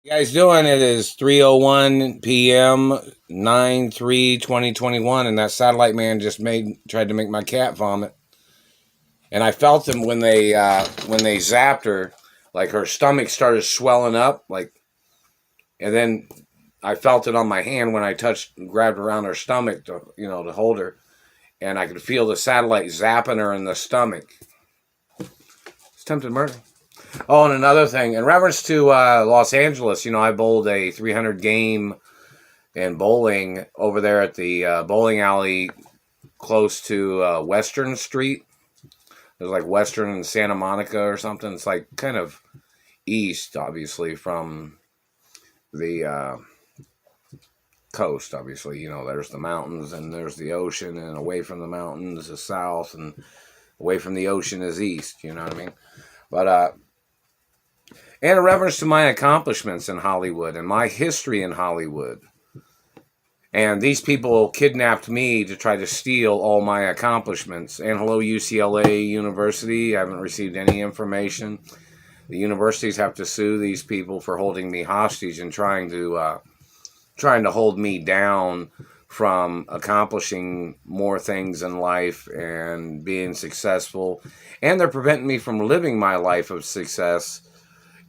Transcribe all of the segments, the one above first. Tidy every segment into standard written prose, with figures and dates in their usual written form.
You guys doing? It is 3:01 p.m. 9/3/2021, and that satellite man just tried to make my cat vomit. And I felt them when they zapped her, like her stomach started swelling up, and then I felt it on my hand when I grabbed around her stomach to hold her, and I could feel the satellite zapping her in the stomach. It's attempted murder. Oh, and another thing, in reference to Los Angeles, I bowled a 300 game in bowling over there at the bowling alley close to Western Street. There's like Western and Santa Monica or something. It's like kind of east, obviously, from the coast. Obviously, there's the mountains and there's the ocean, and away from the mountains is south, and away from the ocean is east. You know what I mean? But and in reference to my accomplishments in Hollywood and my history in Hollywood. And these people kidnapped me to try to steal all my accomplishments. And hello, UCLA University. I haven't received any information. The universities have to sue these people for holding me hostage and trying to hold me down from accomplishing more things in life and being successful. And they're preventing me from living my life of success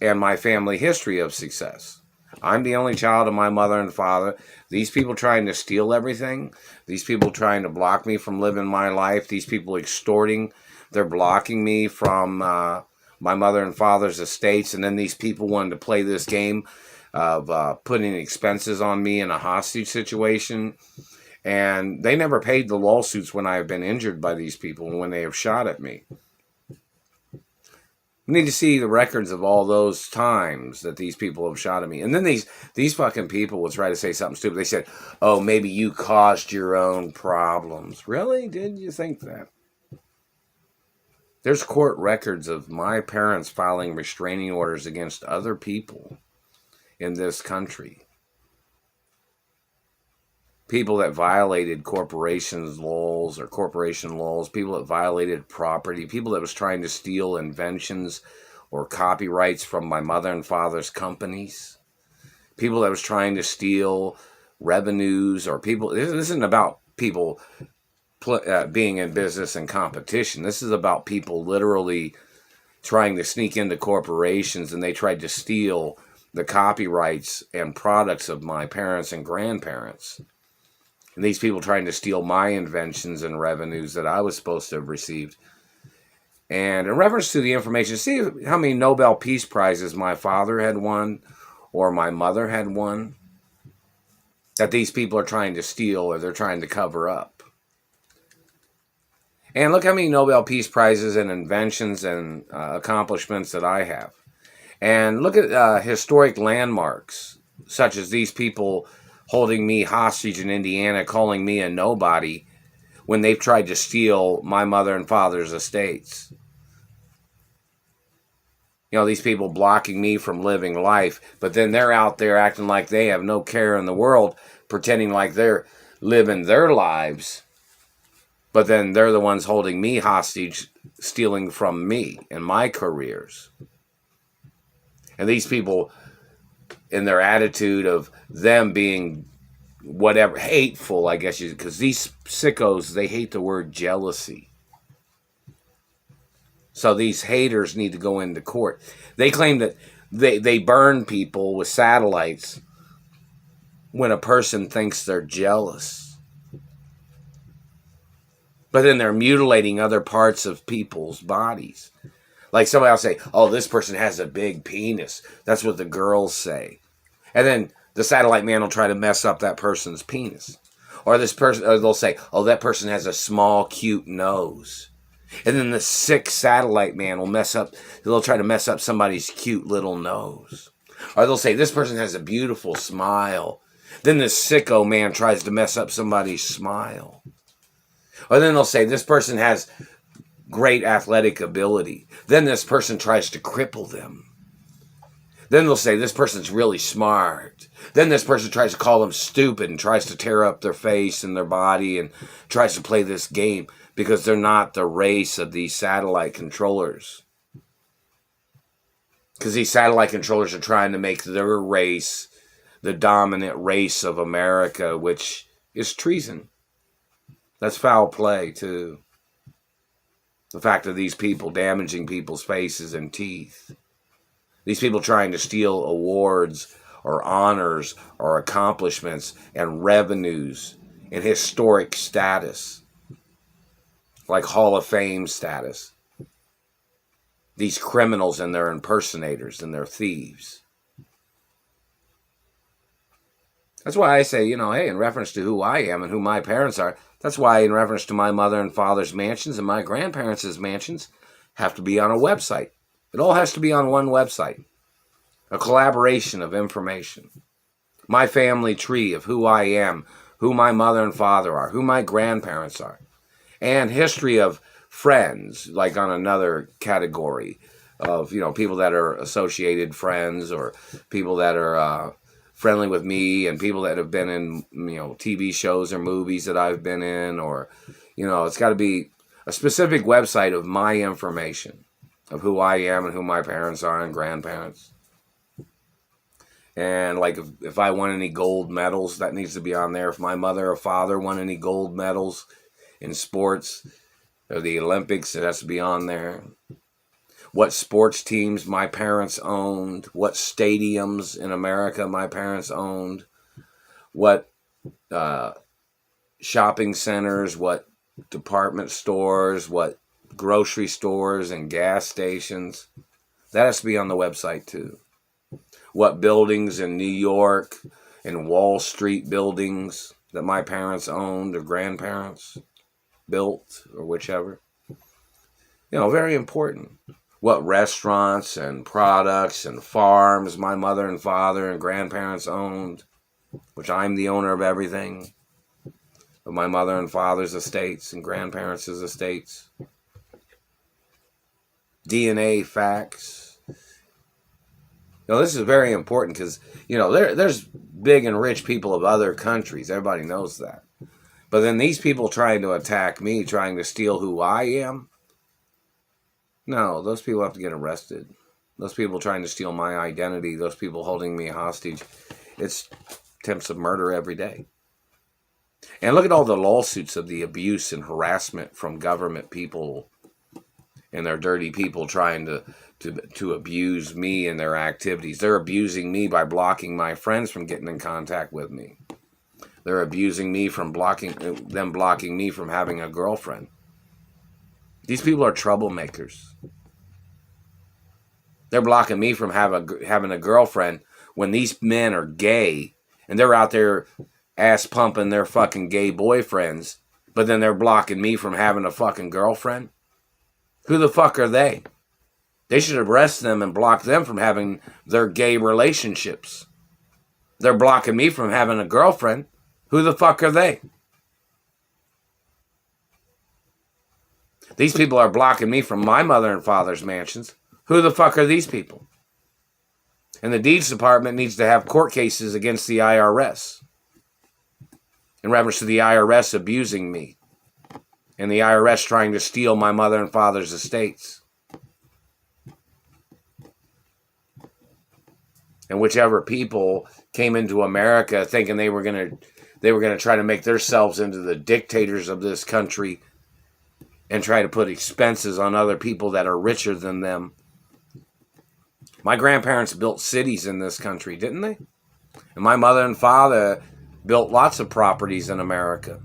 and my family history of success. I'm the only child of my mother and father. These people trying to steal everything. These people trying to block me from living my life. These people extorting. They're blocking me from my mother and father's estates. And then these people wanted to play this game of putting expenses on me in a hostage situation. And they never paid the lawsuits when I have been injured by these people and when they have shot at me. We need to see the records of all those times that these people have shot at me. And then these fucking people will try to say something stupid. They said, oh, maybe you caused your own problems. Really? Did you think that? There's court records of my parents filing restraining orders against other people in this country. People that violated corporations laws or corporation laws, people that violated property, people that was trying to steal inventions or copyrights from my mother and father's companies, people that was trying to steal revenues, or people. This isn't about people being in business and competition. This is about people literally trying to sneak into corporations, and they tried to steal the copyrights and products of my parents and grandparents. And these people trying to steal my inventions and revenues that I was supposed to have received. And in reference to the information, see how many Nobel Peace Prizes my father had won or my mother had won that these people are trying to steal or they're trying to cover up. And look how many Nobel Peace Prizes and inventions and accomplishments that I have. And look at historic landmarks, such as these people holding me hostage in Indiana, calling me a nobody when they've tried to steal my mother and father's estates. These people blocking me from living life, but then they're out there acting like they have no care in the world, pretending like they're living their lives, but then they're the ones holding me hostage, stealing from me and my careers. And these people, in their attitude of them being whatever, hateful, I guess, because these sickos, they hate the word jealousy. So these haters need to go into court. They claim that they burn people with satellites when a person thinks they're jealous. But then they're mutilating other parts of people's bodies. Like somebody will say, oh, this person has a big penis. That's what the girls say. And then the satellite man will try to mess up that person's penis. Or they'll say, oh, that person has a small, cute nose. And then the sick satellite man they'll try to mess up somebody's cute little nose. Or they'll say, this person has a beautiful smile. Then the sicko man tries to mess up somebody's smile. Or then they'll say, this person has great athletic ability. Then this person tries to cripple them. Then they'll say, this person's really smart. Then this person tries to call them stupid and tries to tear up their face and their body and tries to play this game because they're not the race of these satellite controllers. Because these satellite controllers are trying to make their race the dominant race of America, which is treason. That's foul play, too. The fact of these people damaging people's faces and teeth. These people trying to steal awards or honors or accomplishments and revenues and historic status, like Hall of Fame status. These criminals and their impersonators and their thieves. That's why I say, hey, in reference to who I am and who my parents are, that's why in reference to my mother and father's mansions and my grandparents' mansions have to be on a website. It all has to be on one website. A collaboration of information. My family tree of who I am, who my mother and father are, who my grandparents are. And history of friends, like on another category of, people that are associated friends or people that are friendly with me and people that have been in, TV shows or movies that I've been in, or, it's got to be a specific website of my information, of who I am and who my parents are and grandparents. And like if I won any gold medals, that needs to be on there. If my mother or father won any gold medals in sports or the Olympics, it has to be on there. What sports teams my parents owned, what stadiums in America my parents owned, what shopping centers, what department stores, what grocery stores and gas stations. That has to be on the website too. What buildings in New York and Wall Street buildings that my parents owned or grandparents built or whichever. Very important. What restaurants and products and farms my mother and father and grandparents owned, which I'm the owner of everything, of my mother and father's estates and grandparents' estates. DNA facts. This is very important because, there's big and rich people of other countries. Everybody knows that. But then these people trying to attack me, trying to steal who I am, no, those people have to get arrested. Those people trying to steal my identity, those people holding me hostage, it's attempts of murder every day. And look at all the lawsuits of the abuse and harassment from government people and their dirty people trying to abuse me and their activities. They're abusing me by blocking my friends from getting in contact with me. They're abusing me from blocking me from having a girlfriend. These people are troublemakers. They're blocking me from having a girlfriend when these men are gay and they're out there ass pumping their fucking gay boyfriends, but then they're blocking me from having a fucking girlfriend. Who the fuck are they? They should arrest them and block them from having their gay relationships. They're blocking me from having a girlfriend. Who the fuck are they? These people are blocking me from my mother and father's mansions. Who the fuck are these people? And the deeds department needs to have court cases against the IRS in reference to the IRS abusing me and the IRS trying to steal my mother and father's estates. And whichever people came into America thinking they were going to try to make themselves into the dictators of this country and try to put expenses on other people that are richer than them. My grandparents built cities in this country, didn't they? And my mother and father built lots of properties in America.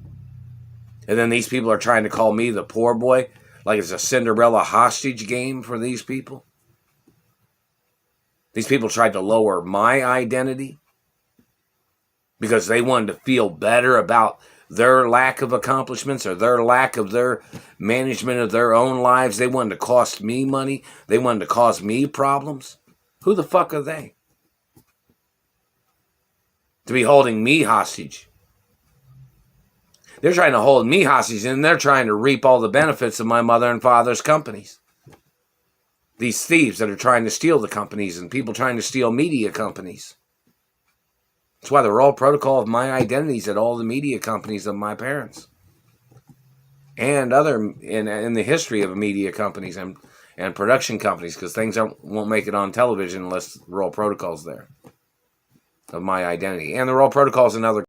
And then these people are trying to call me the poor boy, like it's a Cinderella hostage game for these people. These people tried to lower my identity because they wanted to feel better about their lack of accomplishments or their lack of their management of their own lives. They wanted to cost me money. They wanted to cause me problems. Who the fuck are they? To be holding me hostage. They're trying to hold me hostage and they're trying to reap all the benefits of my mother and father's companies. These thieves that are trying to steal the companies and people trying to steal media companies. That's why the roll protocol of my identities at all the media companies of my parents. And other in the history of media companies and and production companies, because things won't make it on television unless Royal Protocol's there, of my identity. And the Royal Protocol's another